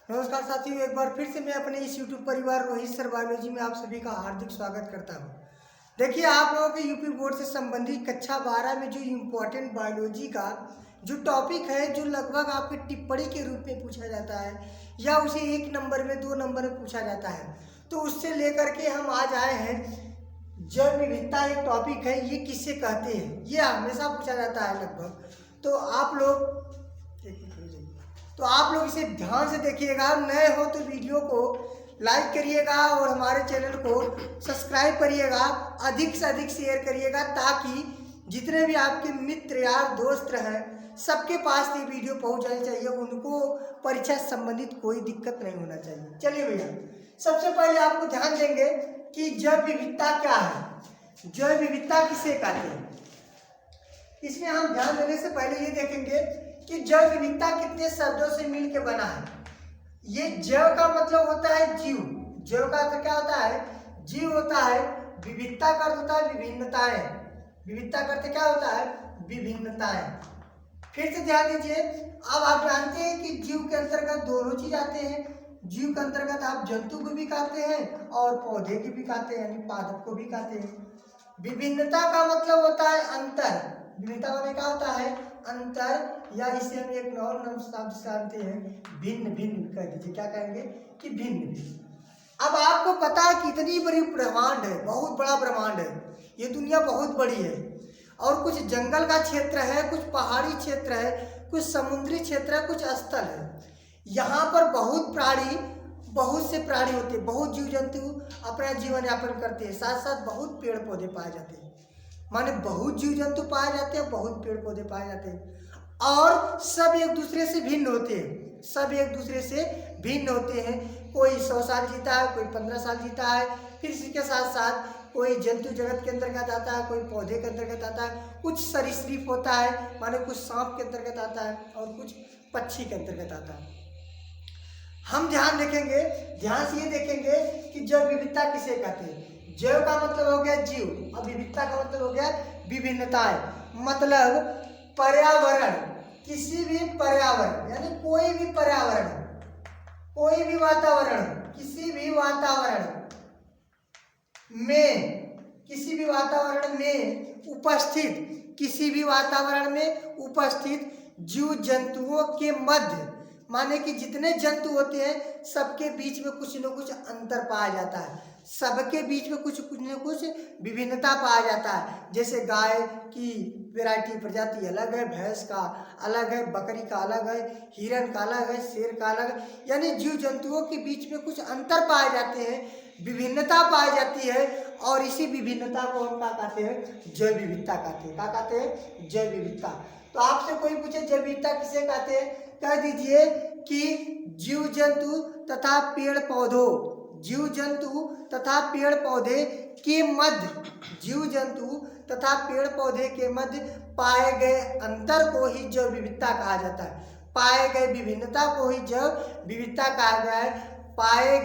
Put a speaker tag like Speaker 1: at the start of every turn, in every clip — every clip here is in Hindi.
Speaker 1: नमस्कार साथियों, एक बार फिर से मैं अपने इस यूट्यूब परिवार रोहित सर बायोलॉजी में आप सभी का हार्दिक स्वागत करता हूं। देखिए, आप लोगों के यूपी बोर्ड से संबंधित कक्षा 12 में जो इम्पोर्टेंट बायोलॉजी का जो टॉपिक है, जो लगभग आपके टिप्पणी के रूप में पूछा जाता है या उसे 1 नंबर में 2 नंबर में पूछा जाता है, तो उससे लेकर के हम आज आए हैं। जैव विविधता एक टॉपिक है, ये किससे कहते हैं, ये हमेशा पूछा जाता है लगभग। तो आप लोग इसे ध्यान से देखिएगा। नए हो तो वीडियो को लाइक करिएगा और हमारे चैनल को सब्सक्राइब करिएगा, अधिक से अधिक शेयर करिएगा, ताकि जितने भी आपके मित्र यार दोस्त हैं सबके पास ये वीडियो पहुंच जानी चाहिए, उनको परीक्षा संबंधित कोई दिक्कत नहीं होना चाहिए। चलिए भैया, सबसे पहले आपको ध्यान देंगे कि जैव विविधता क्या है, जैव विविधता किसे कहते हैं। इसमें हम ध्यान देने से पहले ये देखेंगे कि जैव विविधता कितने शब्दों से मिलकर बना है। ये जैव का मतलब होता है जीव, जैव का अर्थ क्या होता है, जीव होता है। विविधता का अर्थ होता है विभिन्नताएं, विविधता का अर्थ क्या होता है, विभिन्नताएं। फिर से ध्यान दीजिए, अब आप जानते हैं कि जीव के अंतर्गत दोनों चीज आते हैं। जीव के अंतर्गत आप जंतु को भी कहते हैं और पौधे की भी कहते हैं, यानी पादप को भी कहते हैं। विभिन्नता का मतलब होता है अंतर, विभिन्नता में क्या होता है, अंतर, या इसे हम एक और नाम शब्द जानते हैं, भिन्न भिन्न कह दीजिए। क्या कहेंगे कि भिन्न भिन्न। अब आपको पता है कि इतनी बड़ी ब्रह्मांड है, बहुत बड़ा ब्रह्मांड है, ये दुनिया बहुत बड़ी है, और कुछ जंगल का क्षेत्र है, कुछ पहाड़ी क्षेत्र है, कुछ समुद्री क्षेत्र है, कुछ स्थल है। यहाँ पर बहुत से प्राणी होते हैं, बहुत जीव जंतु अपना जीवन यापन करते हैं, साथ साथ बहुत पेड़ पौधे पाए जाते हैं। माने बहुत जीव जंतु पाए जाते हैं, बहुत पेड़ पौधे पाए जाते हैं, और सब एक दूसरे से भिन्न होते हैं, सब एक दूसरे से भिन्न होते हैं। कोई 100 साल जीता है, कोई 15 साल जीता है। फिर इसी के साथ साथ कोई जंतु जगत के अंतर्गत आता है, कोई पौधे के अंतर्गत आता है, कुछ सरीसृप होता है, माने कुछ सांप के अंतर्गत आता है, और कुछ पक्षी के अंतर्गत आता है। हम ध्यान देखेंगे, ध्यान से ये देखेंगे कि जैव विविधता किसे कहते हैं। जैव का मतलब हो गया जीव, और विविधता का मतलब हो गया विभिन्नताएं। मतलब पर्यावरण, किसी भी पर्यावरण, यानी कोई भी पर्यावरण, कोई भी वातावरण, किसी भी वातावरण में, किसी भी वातावरण में उपस्थित, किसी भी वातावरण में उपस्थित जीव जंतुओं के मध्य, माने कि जितने जंतु होते हैं सबके बीच में कुछ न कुछ अंतर पाया जाता है, सबके बीच में कुछ न कुछ विभिन्नता पाया जाता है। जैसे गाय की वैरायटी, प्रजाति अलग है, भैंस का अलग है, बकरी का अलग है, हिरन का अलग है, शेर का अलग है, यानी जीव जंतुओं के बीच में कुछ अंतर पाए जाते हैं, विभिन्नता पाई जाती है, और इसी विभिन्नता को हम क्या कहते हैं, जैव विविधता कहते हैं। क्या कहते हैं, जैव विविधता। तो आपसे कोई पूछे जैव विविधता किसे कहते हैं, कह दीजिए कि जीव जंतु तथा पेड़ पौधों, जीव जंतु तथा पेड़ पौधे के मध्य, जीव जंतु तथा पेड़ पौधे के मध्य पाए गए अंतर को ही जैव विविधता कहा जाता है। पाए गए विभिन्नता को ही जैव विविधता कहा गया है। पाए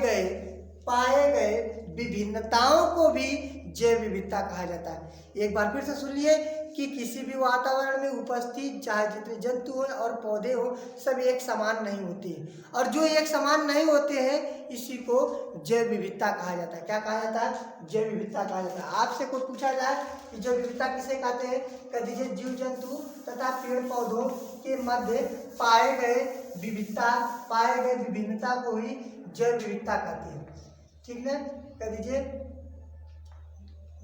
Speaker 1: गए विभिन्नताओं को भी जैव विविधता कहा जाता है। एक बार फिर से सुन लिए कि किसी भी वातावरण में उपस्थित चाहे जितने जंतु हो और पौधे हो, सब एक समान नहीं होते हैं, और जो एक समान नहीं होते हैं इसी को जैव विविधता कहा जाता है। क्या कहा जाता है, जैव विविधता कहा जाता है। आपसे कोई पूछा जाए कि जैव विविधता किसे कहते हैं, कह दीजिए जीव जंतु तथा पेड़ पौधों के मध्य पाए गए विभिन्नता को ही जैव विविधता कहते हैं। ठीक है, कह दीजिए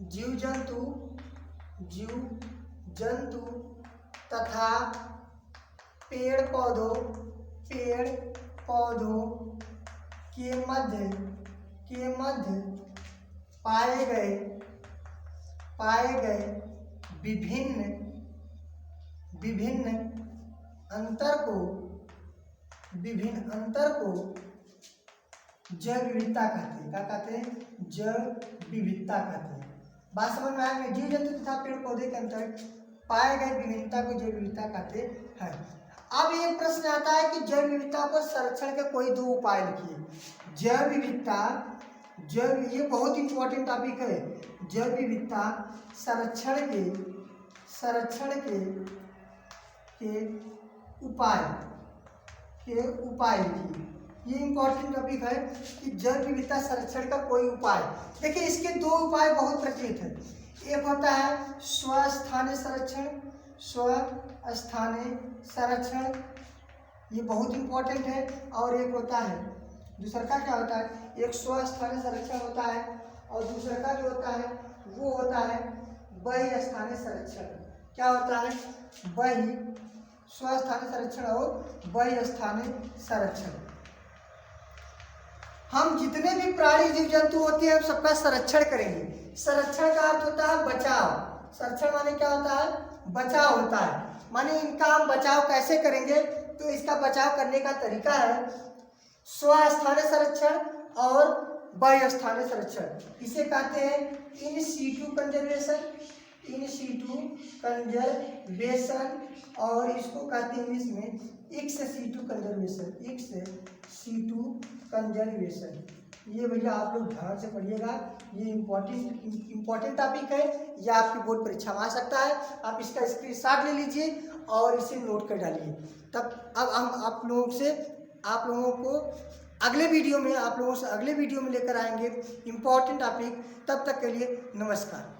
Speaker 1: जीव जंतु तथा पेड़ पौधों के मध्य पाए गए विभिन्न अंतर को जैव विविधता कहते हैं। क्या कहते हैं, जैव विविधता कहते हैं। बात समझ में आएगी। जीव जंतु तथा पेड़ पौधे के अंतर पाए गए विभिन्नता को जैव विविधता कहते हैं। अब ये प्रश्न आता है कि जैव विविधता को संरक्षण के कोई 2 उपाय लिखिए। जैव विविधता, ये बहुत इंपॉर्टेंट टॉपिक है। जैव विविधता संरक्षण के उपाय लिखिए। ये इंपॉर्टेंट टॉपिक है कि जैव विविधता संरक्षण का कोई उपाय। देखिए इसके दो उपाय बहुत प्रचलित है। एक होता है स्वस्थानीय संरक्षण, स्वस्थानीय संरक्षण, ये बहुत इंपॉर्टेंट है। और एक होता है दूसरा का क्या होता है, एक स्वस्थानीय संरक्षण होता है और दूसरा का जो होता है वो होता है बहिस्थानीय संरक्षण। क्या होता है, बहि स्वस्थानीय संरक्षण और बहिस्थानीय संरक्षण। हम जितने भी प्राणी जीव जंतु होते हैं सबका संरक्षण करेंगे। संरक्षण का अर्थ होता है बचाव। संरक्षण माने क्या होता है, बचाव होता है। माने इनका हम बचाव कैसे करेंगे, तो इसका बचाव करने का तरीका है स्वस्थानीय संरक्षण और बहिस्थानीय संरक्षण। इसे कहते हैं in situ conservation, in situ conservation, और इसको कहते हैं इंग्लिश में ex situ conservation, ex situ conservation. ये भैया आप लोग ध्यान से पढ़िएगा, ये इम्पोर्टेंट टॉपिक है, यह आपकी बोर्ड परीक्षा में आ सकता है। आप इसका स्क्रीनशॉट ले लीजिए और इसे नोट कर डालिए। तब अब हम आप लोगों को अगले वीडियो में लेकर आएंगे इम्पोर्टेंट टॉपिक। तब तक के लिए नमस्कार।